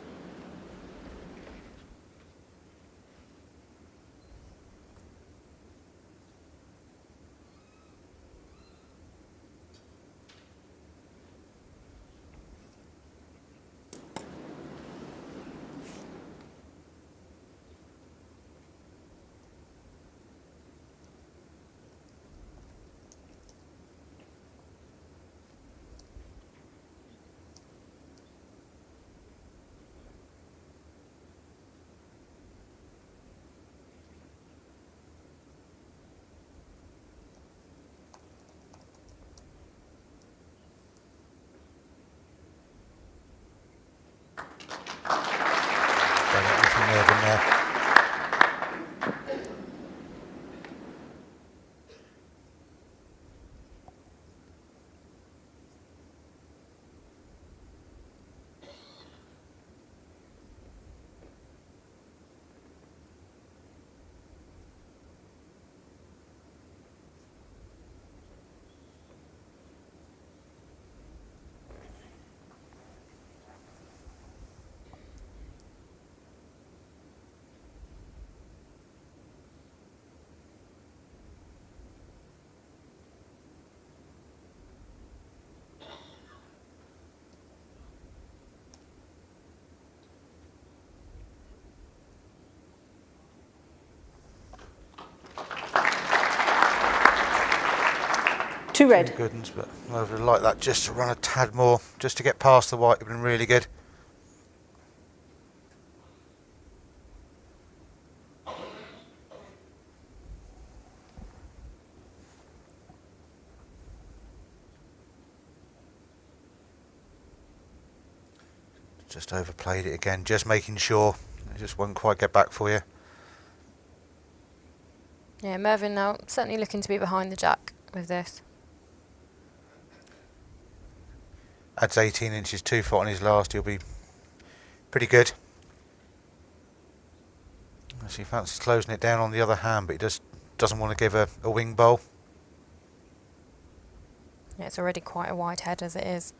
Speaker 6: 2 red.
Speaker 4: Good ones, but I would like that just to run a tad more, just to get past the white. Would have been really good. Just overplayed it again, just making sure it just won't quite get back for you.
Speaker 1: Yeah, Mervyn now certainly looking to be behind the jack with this.
Speaker 4: Adds 18 inches 2 foot on his last, he'll be pretty good. So he fancies closing it down on the other hand, but he just doesn't want to give a wing bowl.
Speaker 1: Yeah, it's already quite a wide head as it is.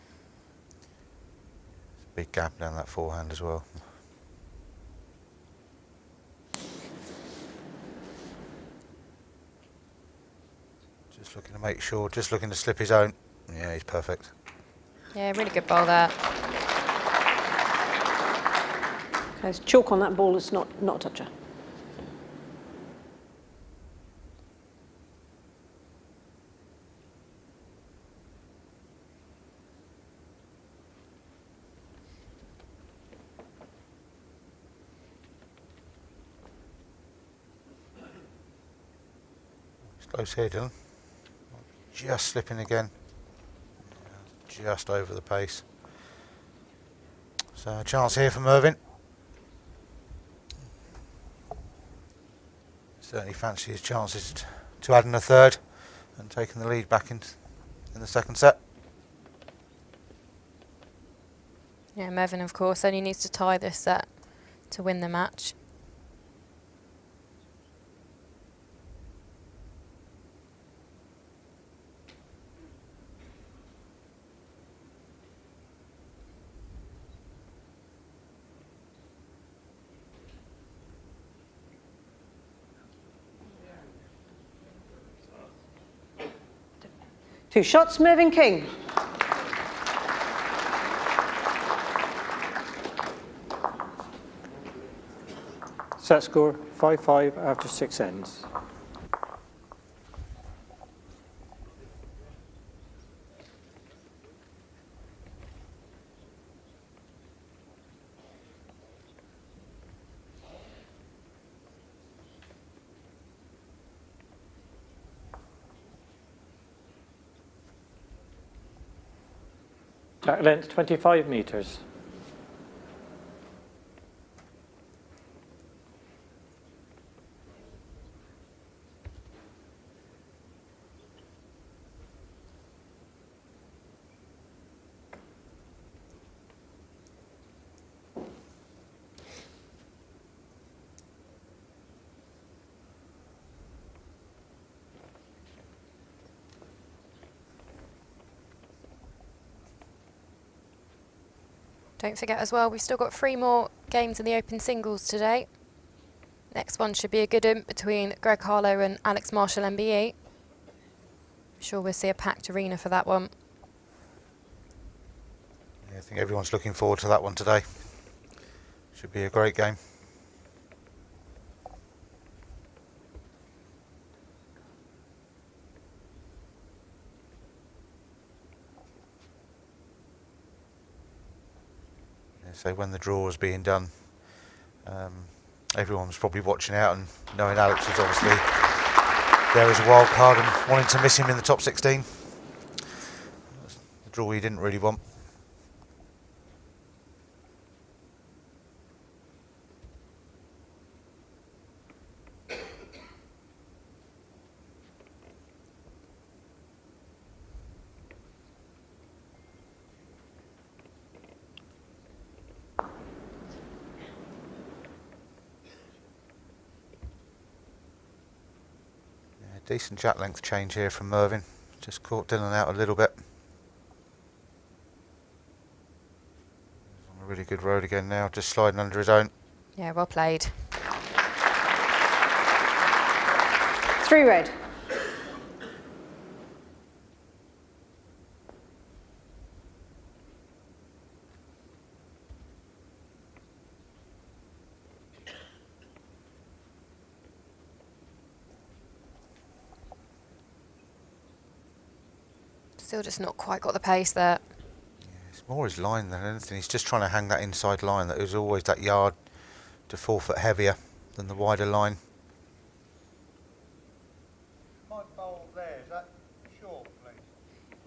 Speaker 4: Big gap down that forehand as well. Just looking to make sure, just looking to slip his own. Yeah, he's perfect.
Speaker 1: Yeah, really good bowl there.
Speaker 6: There's chalk on that ball, it's not a toucher.
Speaker 4: It's close here, Dylan. Just slipping again. Just over the pace. So a chance here for Mervyn. Certainly fancy his chances to add in a third and taking the lead back in the second set.
Speaker 1: Yeah, Mervyn, of course, only needs to tie this set to win the match.
Speaker 6: Two shots, Mervyn King.
Speaker 5: Set score 5-5 after 6 ends. Jack length 25 metres.
Speaker 1: Don't forget as well, we've still got 3 more games in the open singles today. Next one should be a good one between Greg Harlow and Alex Marshall MBE. I'm sure we'll see a packed arena for that one.
Speaker 4: Yeah, I think everyone's looking forward to that one today. Should be a great game. So when the draw was being done, everyone was probably watching out and knowing Alex was obviously there as a wild card and wanting to miss him in the top 16. The draw he didn't really want. Decent jack length change here from Mervyn. Just caught Dylan out a little bit. He's on a really good road again now, just sliding under his own.
Speaker 1: Yeah, well played.
Speaker 6: 3 red.
Speaker 1: Still just not quite got the pace there.
Speaker 4: It's more his line than anything. He's just trying to hang that inside line that is always that yard to 4 foot heavier than the wider line.
Speaker 7: My bowl there, is that short, please?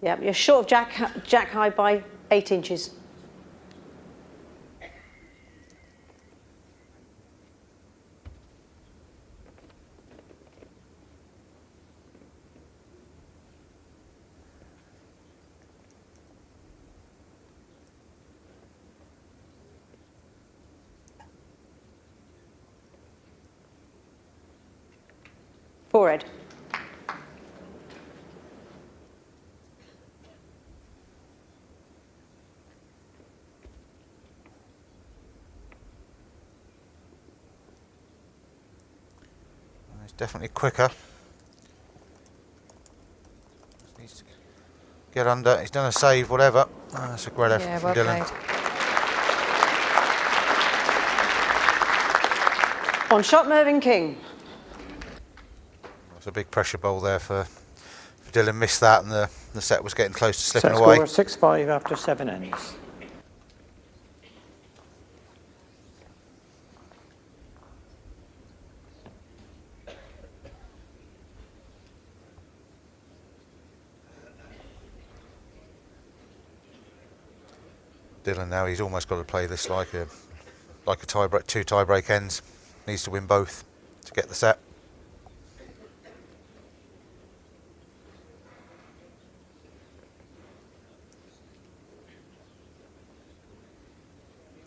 Speaker 6: Yeah, you're short of jack high by 8 inches. Forehead.
Speaker 4: He's definitely quicker. Just needs to get under. He's done a save, whatever. That's a great effort
Speaker 1: Yeah,
Speaker 4: from
Speaker 1: well
Speaker 4: Dylan.
Speaker 1: played.
Speaker 6: On shot, Mervyn King.
Speaker 4: That's a big pressure bowl there for Dylan. Missed that, and the set was getting close to slipping
Speaker 5: Set
Speaker 4: away.
Speaker 5: score 6-5 after 7 ends.
Speaker 4: Dylan now, he's almost got to play this like a tie break, 2 tie break ends. Needs to win both to get the set.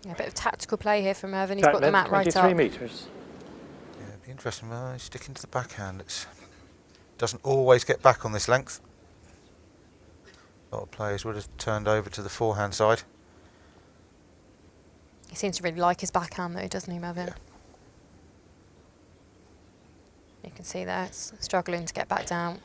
Speaker 1: Yeah, a bit of tactical play here from Mervyn. He's
Speaker 5: Track
Speaker 1: got the
Speaker 5: length
Speaker 1: mat right
Speaker 5: 23
Speaker 1: up.
Speaker 5: metres.
Speaker 4: Yeah, it'd be interesting. He's sticking to the backhand. It doesn't always get back on this length. A lot of players would have turned over to the forehand side.
Speaker 1: He seems to really like his backhand though, doesn't he, Mervyn?
Speaker 4: Yeah.
Speaker 1: You can see there, it's struggling to get back down.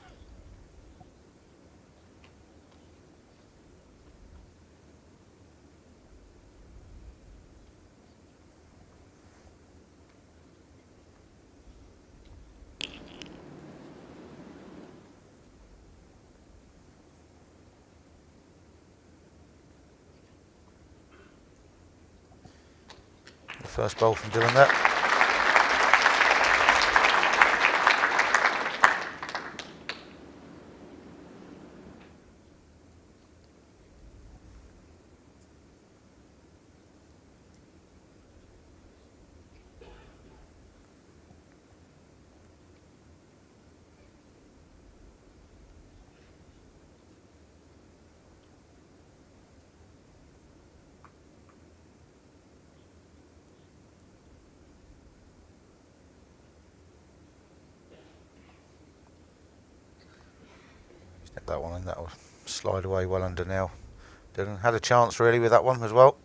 Speaker 4: The first bowl from Dylan there. Stick that one in, that will slide away well under now. Dylan had a chance really with that one as well.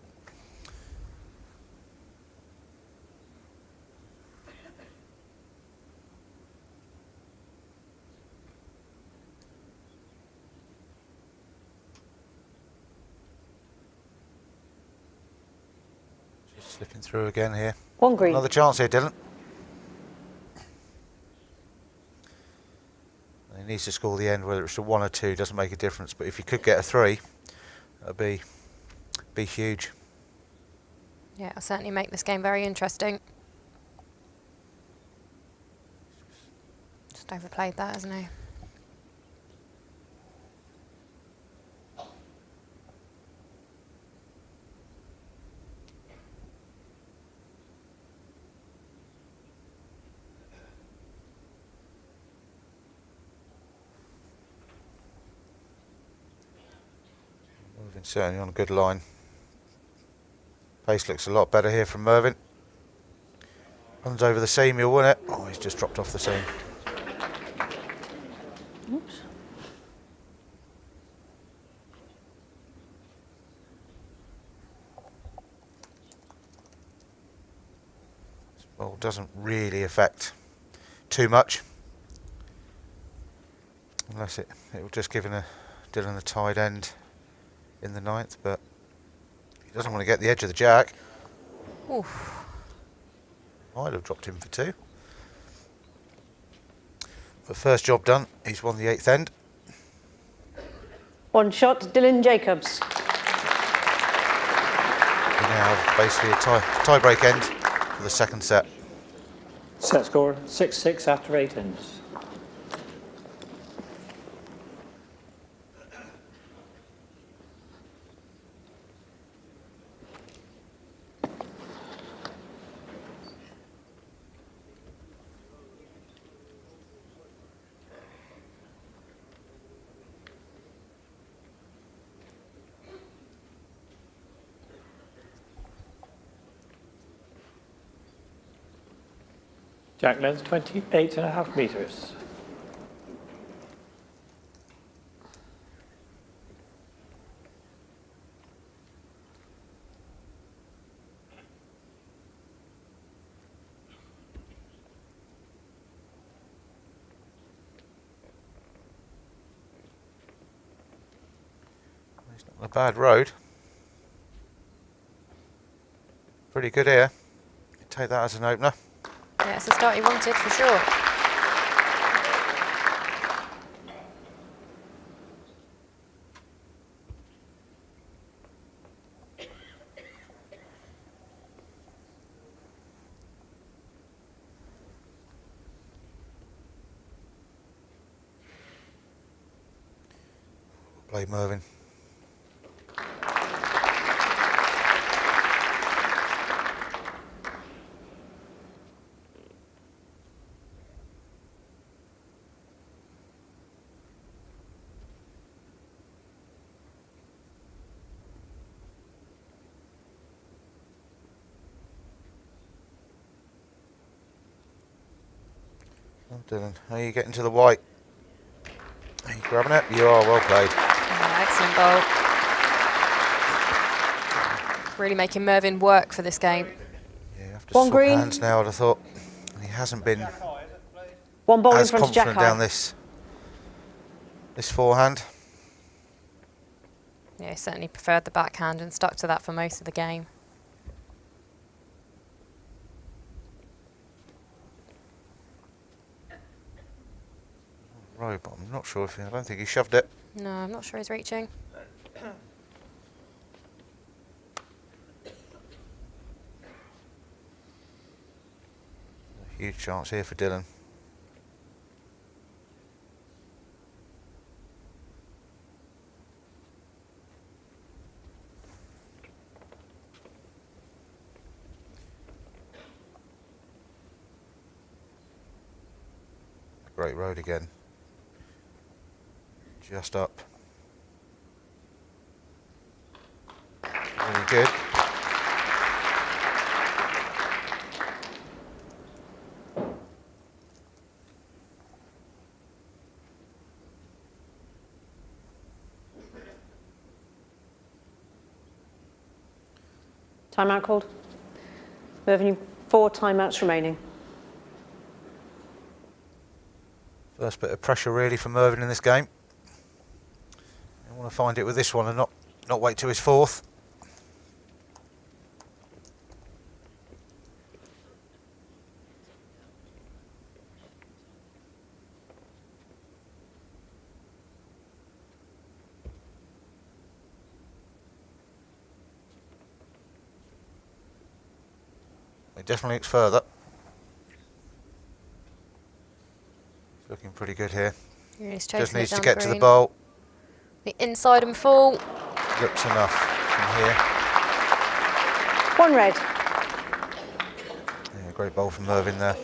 Speaker 4: Just slipping through again here.
Speaker 6: 1 green.
Speaker 4: Another chance here, Dylan. He needs to score the end, whether it's a 1 or 2 doesn't make a difference, but if he could get a 3, that'd be huge.
Speaker 1: Yeah, it'll certainly make this game very interesting. Just overplayed that, hasn't he?
Speaker 4: Mervyn certainly on a good line. Pace looks a lot better here from Mervyn. Runs over the seam, he'll win it. Oh, he's just dropped off the seam.
Speaker 6: Oops.
Speaker 4: This ball doesn't really affect too much. Unless it will just give Dylan a tied end in the 9th, but he doesn't want to get the edge of the jack.
Speaker 1: Oof.
Speaker 4: Might have dropped him for 2. But first job done, he's won the 8th end.
Speaker 6: 1 shot, Dylan Jacobs.
Speaker 4: We now have basically a tie-break end for the second set.
Speaker 5: Set score 6-6 after 8 ends. Jack length 28.5 metres.
Speaker 4: It's not a bad road. Pretty good here. Take that as an opener.
Speaker 1: Yeah, it's the start he wanted for sure.
Speaker 4: Play Mervyn. Well, Dylan, how are you getting to the white? Are you grabbing it? You are, well played.
Speaker 1: Yeah, excellent bowl. Really making Mervyn work for this game.
Speaker 4: Yeah, you have to
Speaker 6: One
Speaker 4: swap
Speaker 6: green.
Speaker 4: hands now, I'd have thought. He hasn't been
Speaker 6: 1 ball in
Speaker 4: as
Speaker 6: front of Jack
Speaker 4: confident down
Speaker 6: High.
Speaker 4: this forehand.
Speaker 1: Yeah, he certainly preferred the backhand and stuck to that for most of the game.
Speaker 4: Right, but I'm not sure if I don't think he shoved it.
Speaker 1: No, I'm not sure he's reaching.
Speaker 4: A huge chance here for Dylan. Great road again. Just up. Really good.
Speaker 6: Timeout called. Mervyn, 4 timeouts remaining.
Speaker 4: First bit of pressure really for Mervyn in this game. I want to find it with this one and not wait till his fourth. It definitely looks further. It's looking pretty good here.
Speaker 1: Really
Speaker 4: Just
Speaker 1: chasing it
Speaker 4: needs to
Speaker 1: down
Speaker 4: get to the
Speaker 1: green.
Speaker 4: bowl.
Speaker 1: The inside and full.
Speaker 4: Looks enough from here.
Speaker 6: 1 red.
Speaker 4: Yeah, great bowl from Mervyn there.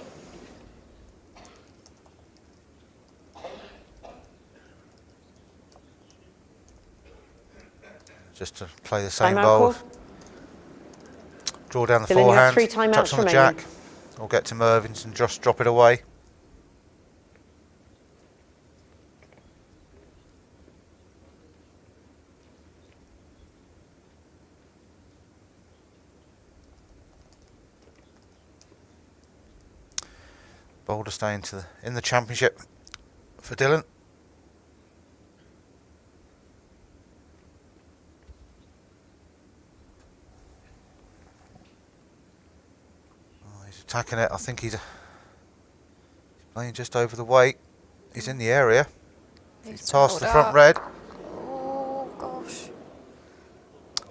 Speaker 4: Just to play the same
Speaker 6: Timeout
Speaker 4: bowl.
Speaker 6: called.
Speaker 4: Draw down the
Speaker 6: Dylan, you have
Speaker 4: forehand,
Speaker 6: 3 timeouts
Speaker 4: touch on the
Speaker 6: remaining.
Speaker 4: jack, or get to Mervyn's and just drop it away. Boulder staying in the championship for Dylan. Oh, he's attacking it. I think he's playing just over the weight. He's in the area. He's past the front red.
Speaker 1: Oh,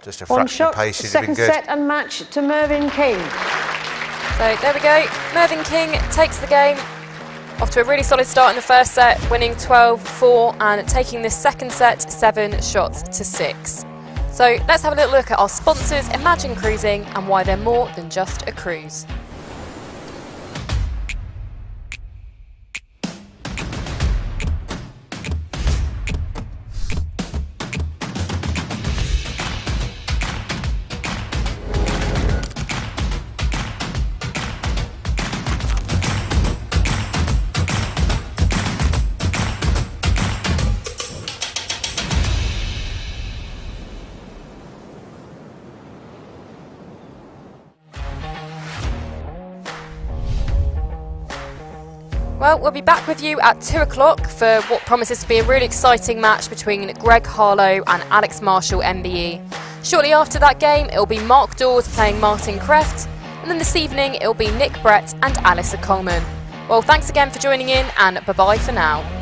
Speaker 4: just a
Speaker 6: One
Speaker 4: fraction of
Speaker 6: shot,
Speaker 4: pace, he'd have been
Speaker 6: second
Speaker 4: good.
Speaker 6: set and match to Mervyn King.
Speaker 1: So there we go. Mervyn King takes the game. Off to a really solid start in the first set, winning 12-4 and taking this second set 7 shots to 6. So let's have a little look at our sponsors, Imagine Cruising, and why they're more than just a cruise. Well, we'll be back with you at 2 o'clock for what promises to be a really exciting match between Greg Harlow and Alex Marshall MBE. Shortly after that game, it'll be Mark Dawes playing Martin Kreft, and then this evening it'll be Nick Brett and Alyssa Coleman. Well, thanks again for joining in, and bye-bye for now.